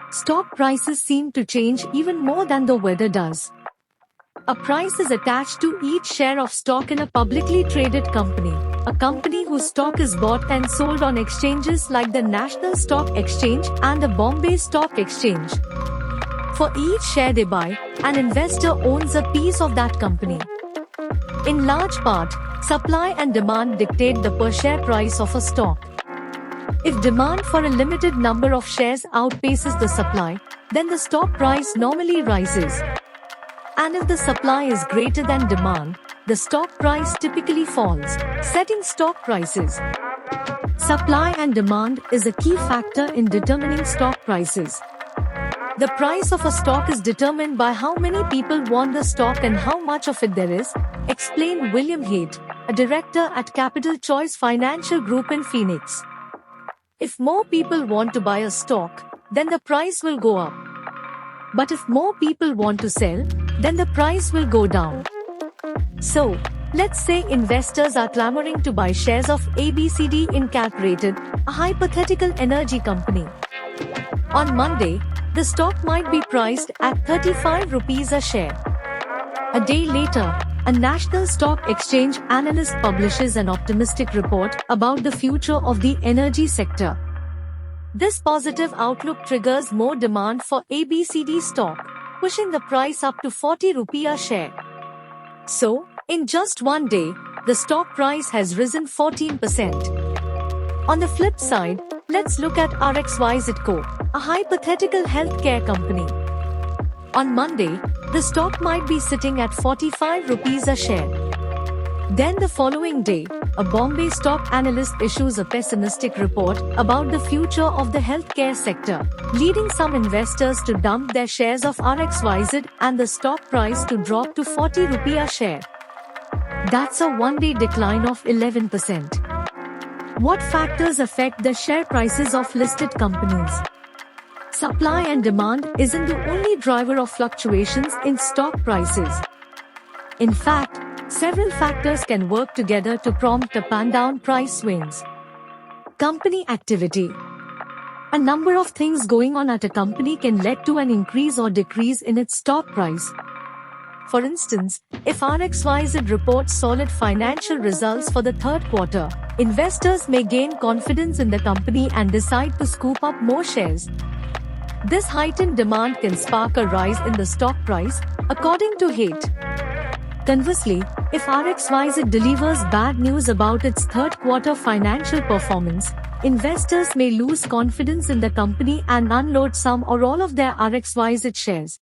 Stock prices seem to change even more than the weather does. A price is attached to each share of stock in a publicly traded company, a company whose stock is bought and sold on exchanges like the National Stock Exchange and the Bombay Stock Exchange. For each share they buy, an investor owns a piece of that company. In large part, supply and demand dictate the per-share price of a stock. If demand for a limited number of shares outpaces the supply, then the stock price normally rises. And if the supply is greater than demand, the stock price typically falls. Setting stock prices. Supply and demand is a key factor in determining stock prices. The price of a stock is determined by how many people want the stock and how much of it there is, explained William Haight, a director at Capital Choice Financial Group in Phoenix. If more people want to buy a stock, then the price will go up. But if more people want to sell, then the price will go down. So, let's say investors are clamoring to buy shares of ABCD Incorporated, a hypothetical energy company. On Monday, the stock might be priced at 35 rupees a share. A day later, a national stock exchange analyst publishes an optimistic report about the future of the energy sector. This positive outlook triggers more demand for ABCD stock, pushing the price up to 40 rupee a share. So, in just one day, the stock price has risen 14%. On the flip side, let's look at RXYZ Co., a hypothetical healthcare company. On Monday, the stock might be sitting at 45 rupees a share. Then the following day, a Bombay stock analyst issues a pessimistic report about the future of the healthcare sector, leading some investors to dump their shares of RXYZ and the stock price to drop to 40 rupee a share. That's a one-day decline of 11%. What factors affect the share prices of listed companies? Supply and demand isn't the only driver of fluctuations in stock prices. In fact, several factors can work together to prompt up and down price swings. Company activity. A number of things going on at a company can lead to an increase or decrease in its stock price. For instance, if RXYZ reports solid financial results for the third quarter, investors may gain confidence in the company and decide to scoop up more shares. This heightened demand can spark a rise in the stock price, according to Haight. Conversely, if RXYZ delivers bad news about its third quarter financial performance, investors may lose confidence in the company and unload some or all of their RXYZ shares.